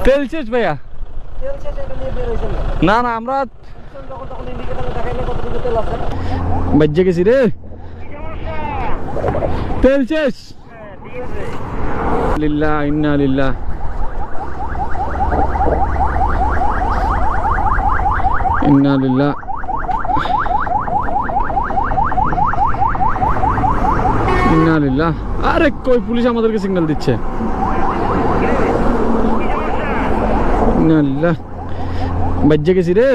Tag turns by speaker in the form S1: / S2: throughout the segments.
S1: তেল শেষ ভাইয়া। না না আমরা বাজ্যে গেছি রে, তেল শেষ। লিল্লাহ ইন্না লিল্লাহ। ইন্না লিল্লাহ। ইন্না লিল্লাহ। আরে কই পুলিশ আমাদেরকে সিগন্যাল দিচ্ছে। ইন্না লিল্লাহ। বাজ্যে গেছি রে,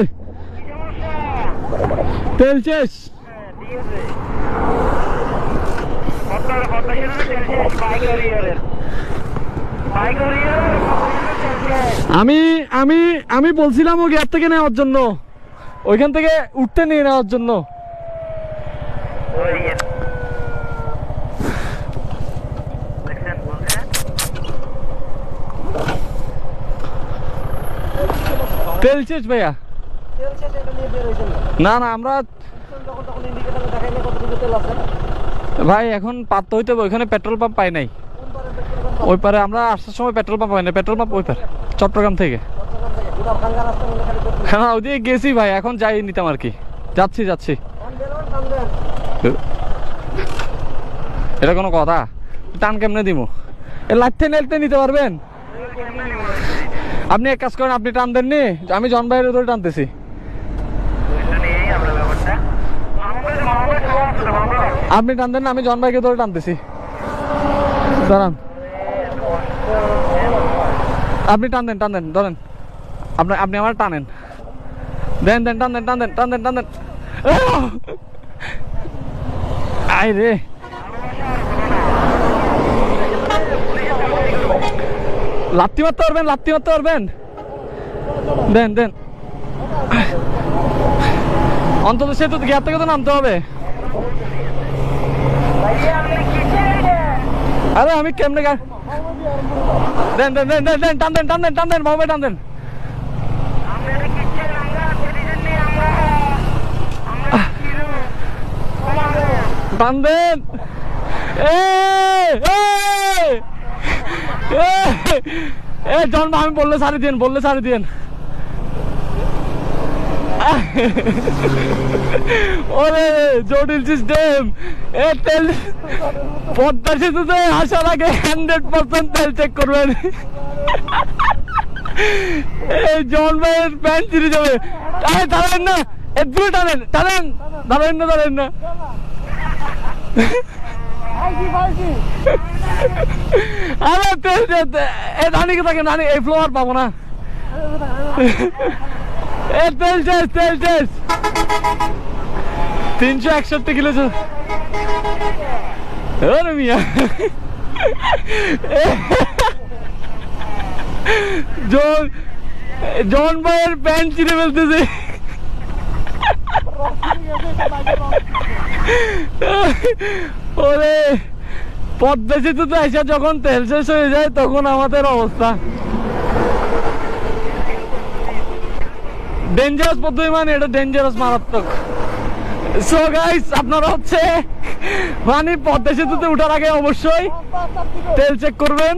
S1: তেল শেষ। আমি আমি আমি বলছিলাম ও গ্যাপ থেকে নেওয়ার জন্য, ওইখান থেকে উঠতে নিয়ে নেওয়ার জন্য। তেল শেষ ভাইয়া। না না আমরা ভাই এখন পাততে হইতে হবে, ওইখানে পেট্রোল পাম্প পাই নাই। ওই পারে আমরা আসার সময় পেট্রোল পাম্প পাই না, পেট্রোল পাম্প ওই পারে চট্টগ্রাম থেকে। হ্যাঁ ওদিকে গেছি ভাই, এখন যাই নিতাম আর কি। যাচ্ছি যাচ্ছি। এটা কোনো কথা? টান কেমনে দিব? এ লাইতে নেলতে নিতে পারবেন আপনি? এক কাজ করেন, আপনি টান দেননি, আমি জন ভাইয়ের ধরে টানতেছি। আপনি টান দেন না, আমি জন ভাইকে ধরে টানতেছি। দাঁড়ান, আপনি টান দেন, টান দেন, ধরেন। আপনি আমার টানেন, দেন দেন, টান দেন, টান দেন, টান দেন, টান দেন। আই রে, লাত্তি মারতে পারবেন? লাত্তি মারতে পারবেন? দেন দেন, অন্তত সে তো গ্যাপ থেকে তো নামতে হবে। আরে আমি কেমনে দেন দেন দেন দেন দেন, টান দেন, টান দেন, টান দেন, বাবু টান দেন। টান দেন। জন আমি বললে সারি দিন, বললে সারি দিন। ওরে জটিল সিস্টেম। তেল পদ্মা সেতুতে আসার আগে 100% তেল চেক করবেন। এই জন ভাইয়ের প্যান্ট ছিঁড়ে যাবে। দাঁড়ান না, একটু টানেন, টানেন, দাঁড়ান না, দাঁড়ান না। আরে তেল নানিকে থাকে, নানি এই ফ্লোয়ার পাবো না। তেল শেষ, তেল শেষ। 361 কিলো। মিয়া জন ভাইয়ের প্যান্ট ছিঁড়ে ফেলতেছে। ওরে পদ্মা সেতুতে এসে যখন তেল শেষ হয়ে যায় তখন আমাদের অবস্থা ডেঞ্জারাস পদ্ধতি, মানে এটা ডেঞ্জারাস, মারাত্মক। সো গাইস আপনারা হচ্ছে মানে পদ্মা সেতুতে উঠার আগে অবশ্যই তেল চেক করবেন।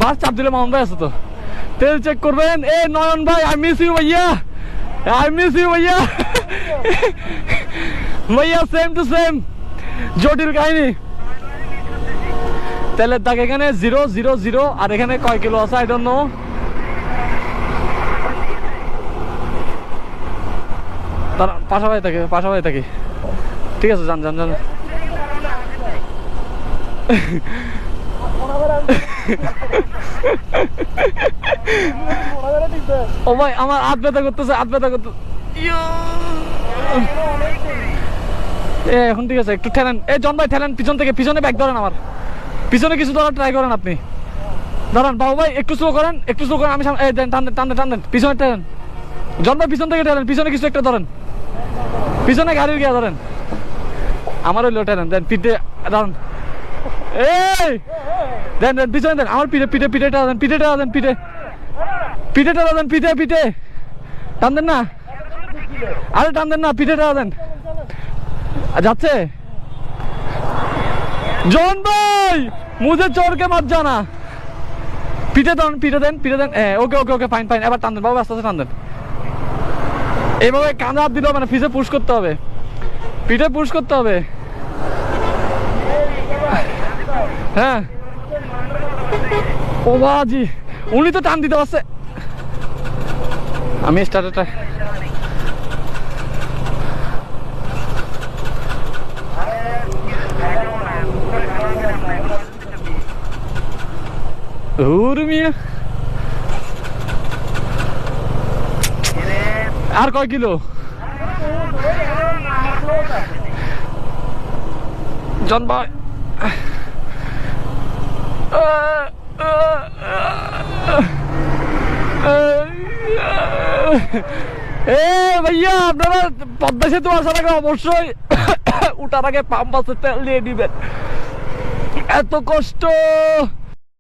S1: বাস চাপ দিলে মামুন ভাই আছে তো, তেল চেক করবেন। এ নয়ন ভাই, আই মিস ইউ ভাইয়া, আই মিস ইউ ভাইয়া। ভাইয়া সেম টু সেম, জটিল কাহিনী। তেলের দাগ এখানে 000, আর এখানে কয় কিলো আছে আই ডোন্ট নো। পাশাপাশি থাকে, পাশাপাশি থাকি। ঠিক আছে, যান যান যান। ও ভাই আমার হাত ব্যথা করতেছে, হাত ব্যথা করতেছে। এখন ঠিক আছে, একটু ঠেলেন। এই জন ভাই ঠেলেন পিছন থেকে, পিছনে ব্যাগ ধরেন, আমার পিছনে কিছু ধরার ট্রাই করেন আপনি। দাঁড়ান বাবু ভাই, একটু স্লো করেন, একটু স্লো করেন। আমি টান দেন, টান দেন, টান দেন, পিছনে ঠেলেন। জন ভাই পিছন থেকে ঠেলেন, পিছনে কিছু একটা ধরেন, পিছনে গাড়ির গিয়ে ধরেন। আমার ওই লোটা দেন, পিঠে দাঁড়ান। এই দেন দেন, পিছনে দেন, আমার পিঠে পিঠে পিঠেটা দেন, পিঠেটা দেন, পিঠে পিঠেটা দেন, পিঠে পিঠে টান দেন না। আরে টান দেন না, পিঠেটা দেন। যাচ্ছে জন ভাই, মুঝে চোর কে মত জানা। পিঠে দেন, পিঠে দেন, পিঠে দেন। ওকে ওকে ওকে, ফাইন ফাইন। এবার টান দেন বাবু, আস্তে আস্তে টান দেন। এইভাবে কাঁধে হাত দিলে হবে না, পিঠে পুশ করতে হবে, পিঠে পুশ করতে হবে। হ্যাঁ ও বাজি, উনি তো টান দিতে পারছে। আমি স্টার্টারটা মিয়া। আর কয় কিলো? জন ভাই ভাইয়া, আপনারা পদ্মা সেতু আসার আগে অবশ্যই উঠার আগে পাম্প আছে তেল দিয়ে দিবেন। এত কষ্ট